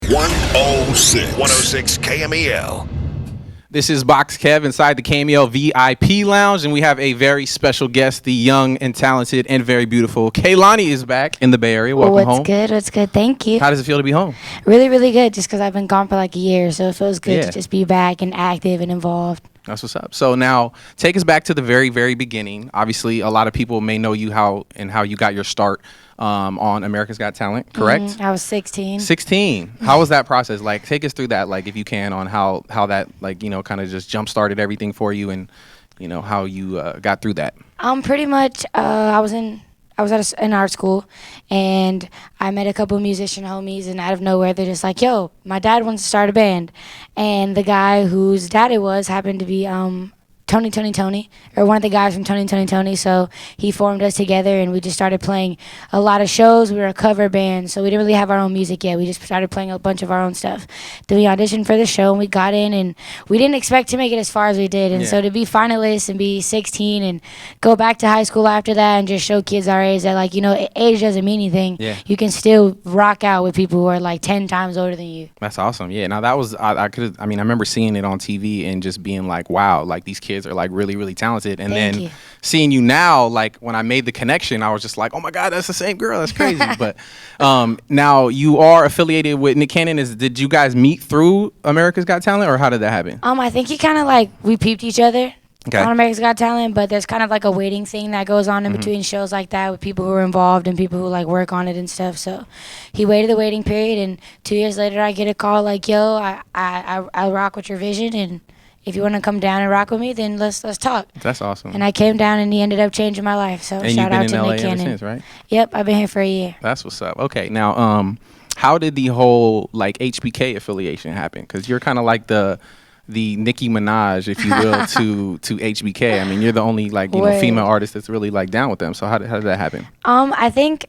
106 KMEL. This is Box Kev inside the KMEL VIP Lounge, and we have a very special guest, the young and talented and very beautiful Kehlani is back in the Bay Area. Welcome home. What's good? Thank you. How does it feel to be home? Really, really good, just because I've been gone for like a year, so it feels good to just be back and active and involved. That's what's up. So now, take us back to the very, very beginning. Obviously, a lot of people may know you how you got your start on America's Got Talent, correct? I was 16. 16. How was that process? Like, take us through that, like, if you can, on how that, like, you know, kind of just jump-started everything for you and, you know, how you got through that. Pretty much, I was at an art school, and I met a couple of musician homies, and out of nowhere, they're just like, yo, my dad wants to start a band. And the guy whose dad it was happened to be Tony, or one of the guys from Tony. So he formed us together, and we just started playing a lot of shows. We were a cover band, so we didn't really have our own music yet. We just started playing a bunch of our own stuff. Then we auditioned for the show, and we got in, and we didn't expect to make it as far as we did. And so to be finalists and be 16 and go back to high school after that and just show kids our age that, like, you know, age doesn't mean anything. Yeah. You can still rock out with people who are like 10 times older than you. That's awesome. Yeah. Now that was, I remember seeing it on TV and just being like, wow, like these kids are like really, really talented. And Thank then you. Seeing you now, like when I made the connection, I was just like, oh my God, that's the same girl. That's crazy. But now you are affiliated with Nick Cannon. Did you guys meet through America's Got Talent, or how did that happen? I think he kind of like, we peeped each other. Okay. On America's Got Talent, but there's kind of like a waiting thing that goes on in between shows like that with people who are involved and people who like work on it and stuff. So he waited the waiting period, and 2 years later I get a call like, yo, I rock with your vision, and if you want to come down and rock with me, then let's talk. That's awesome. And I came down, and he ended up changing my life. So and shout out to LA Nick Cannon. Ever since, right? Yep, I've been here for a year. That's what's up. Okay, now how did the whole like HBK affiliation happen? Because you're kind of like the Nicki Minaj, if you will, to HBK. I mean, you're the only like female artist that's really like down with them. So how did that happen? I think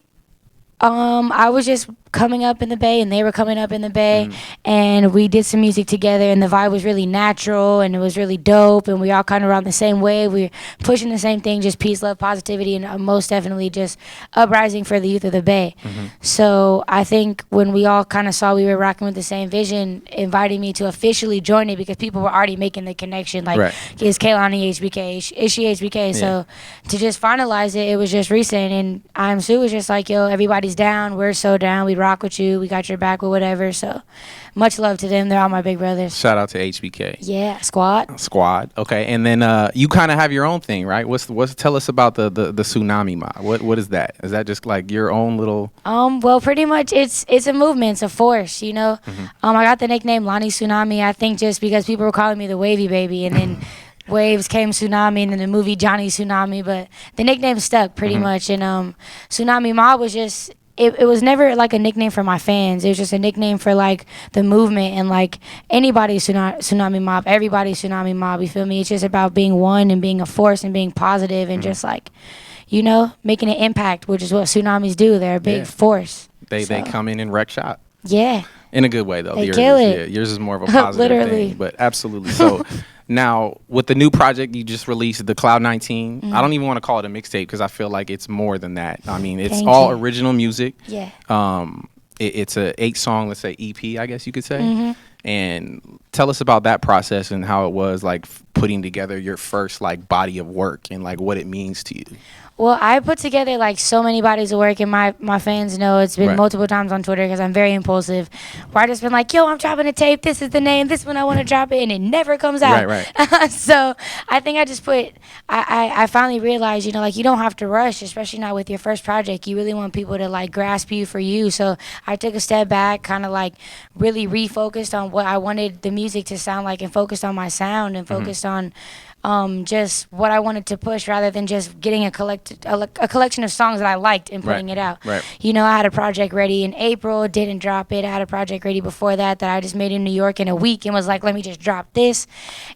I was just coming up in the Bay, and they were coming up in the Bay, and we did some music together, and the vibe was really natural, and it was really dope, and we all kind of around the same wave. We were pushing the same thing, just peace, love, positivity, and most definitely just uprising for the youth of the Bay. So I think when we all kind of saw we were rocking with the same vision, inviting me to officially join it, because people were already making the connection, like, is Kehlani HBK? Is she HBK? So to just finalize it, it was just recent, and I'm Sue was just like, yo, everybody's down, we're so down, we rock with you, we got your back with whatever. So much love to them, they're all my big brothers. Shout out to HBK. Yeah, squad. Okay. And then you kind of have your own thing, right? Tell us about the Tsunami Mob. What is that? Is that just like your own little Well, pretty much it's a movement, it's a force, you know. I got the nickname Lonnie Tsunami, I think, just because people were calling me the Wavy Baby, and then Waves came Tsunami, and then the movie Johnny Tsunami, but the nickname stuck pretty much. And Tsunami Mob was just, it was never like a nickname for my fans. It was just a nickname for like the movement, and like anybody's Tsunami Mob, everybody's Tsunami Mob, you feel me? It's just about being one and being a force and being positive and just like, you know, making an impact, which is what tsunamis do. They're a big force. They come in and wreck shop. Yeah. In a good way, though. They kill it. Yeah, yours is more of a positive thing, but absolutely. So now, with the new project you just released, the Cloud 19, I don't even want to call it a mixtape, because I feel like it's more than that. I mean, it's all original music. Yeah. It's a 8-song, let's say, EP, I guess you could say. And tell us about that process and how it was like putting together your first like body of work, and like what it means to you. Well, I put together like so many bodies of work, and my fans know it's been multiple times on Twitter, because I'm very impulsive, where I just been like, yo, I'm dropping a tape, this is the name, this one I want to drop it, and it never comes out. So I think I just I finally realized, you know, like, you don't have to rush, especially not with your first project. You really want people to like grasp you for you. So I took a step back, kind of like really refocused on what I wanted the music to sound like, and focused on my sound, and focused on just what I wanted to push, rather than just getting a collection of songs that I liked and putting it out. You know, I had a project ready in April, didn't drop it. I had a project ready before that I just made in New York in a week, and was like, let me just drop this.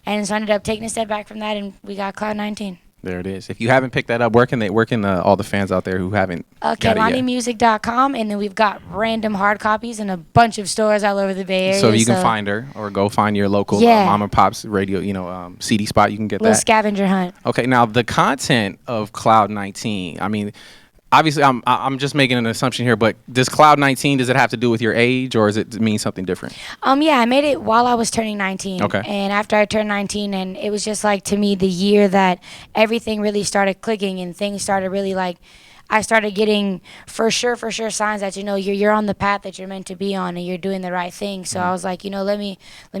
And so I ended up taking a step back from that, and we got Cloud 19. There it is. If you haven't picked that up, where can all the fans out there who haven't KehlaniMusic.com, and then we've got random hard copies in a bunch of stores all over the Bay Area. So you can find her, or go find your local mom and pop's radio, CD spot. You can get little scavenger hunt. Okay, now the content of Cloud 19. I mean, obviously I'm just making an assumption here, but does Cloud 19, does it have to do with your age, or does it mean something different? Yeah, I made it while I was turning 19. Okay. And after I turned 19, and it was just like, to me, the year that everything really started clicking and things started really like, I started getting for sure signs that, you're on the path that you're meant to be on and you're doing the right thing. So I was like, let me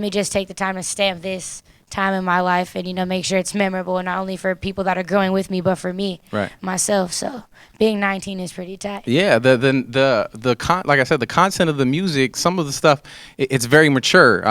just take the time to stamp this time in my life and make sure it's memorable, and not only for people that are growing with me but for me, myself. So being 19 is pretty tight. Yeah, like I said, the content of the music, some of the stuff, it's very mature.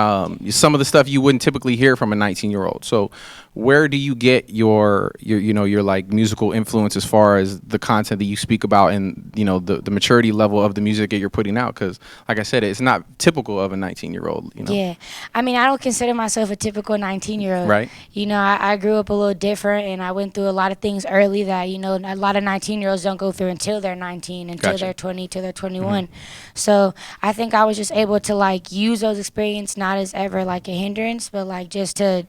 Some of the stuff you wouldn't typically hear from a 19-year-old. So where do you get your like musical influence as far as the content that you speak about and the maturity level of the music that you're putting out? Because like I said, it's not typical of a 19-year-old. Yeah, I mean, I don't consider myself a typical 19-year-old. Right. I grew up a little different, and I went through a lot of things early that a lot of 19-year-olds don't go through until they're 19, until they're 20, till they're 21. So I think I was just able to like use those experiences not as ever like a hindrance, but like just to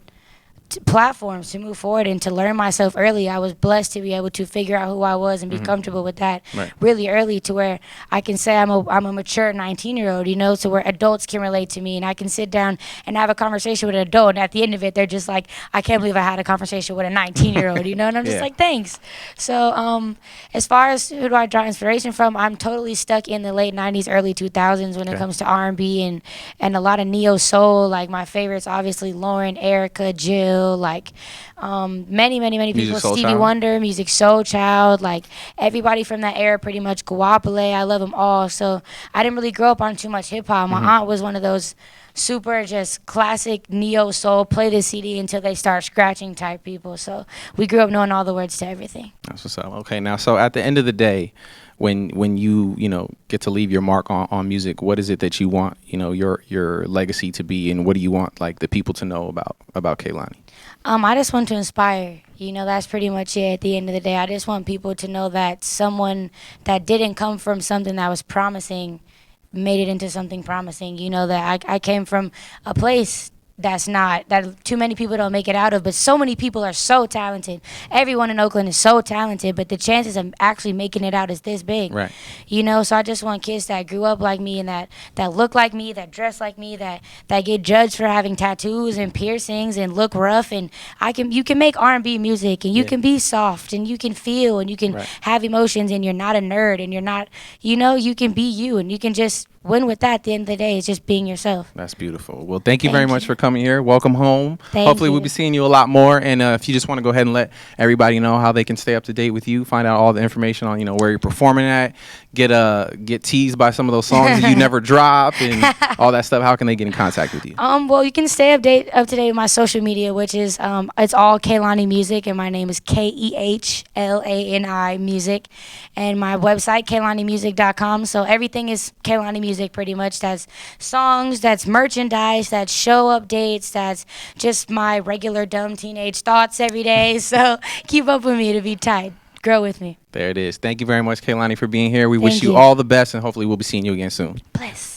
platforms to move forward and to learn myself early. I was blessed to be able to figure out who I was and be comfortable with that really early, to where I can say I'm a mature 19-year-old, so where adults can relate to me, and I can sit down and have a conversation with an adult, and at the end of it, they're just like, I can't believe I had a conversation with a 19-year-old, and I'm just like, thanks. So as far as who do I draw inspiration from, I'm totally stuck in the late 90s, early 2000s when it comes to R&B and a lot of neo soul. Like my favorites, obviously Lauren, Erica, Jill, like many people, Stevie Wonder, Music Soul Child, like everybody from that era, pretty much. Guapale, I love them all. So I didn't really grow up on too much hip hop. My aunt was one of those super just classic neo soul, play the CD until they start scratching type people. So we grew up knowing all the words to everything. That's what's up. Okay, now so at the end of the day, when you get to leave your mark on music, what is it that you want your legacy to be, and what do you want like the people to know about Kehlani? I just want to inspire. That's pretty much it. At the end of the day, I just want people to know that someone that didn't come from something that was promising made it into something promising. That I came from a place that too many people don't make it out of, but so many people are so talented. Everyone in Oakland is so talented, but the chances of actually making it out is this big. Right. So I just want kids that grew up like me and that look like me, that dress like me, that get judged for having tattoos and piercings and look rough, and you can make R&B music, and you can be soft, and you can feel, and you can have emotions, and you're not a nerd, and you're not, you can be you, and you can just win with that. At the end of the day, it's just being yourself. That's beautiful. Well, thank you very much for coming here. Welcome home. Thank Hopefully you. We'll be seeing you a lot more. And if you just want to go ahead and let everybody know how they can stay up to date with you, find out all the information on where you're performing at, get teased by some of those songs that you never drop, and all that stuff. How can they get in contact with you? Well, you can stay up to date with my social media, which is it's all Kehlani Music, and my name is KEHLANI Music, and my website KehlaniMusic.com. So everything is Kehlani Music pretty much. That's songs, that's merchandise, that's show updates, that's just my regular dumb teenage thoughts every day. So keep up with me to be tight. Grow with me. There it is. Thank you very much, Kehlani, for being here. We wish you all the best, and hopefully we'll be seeing you again soon. Bless.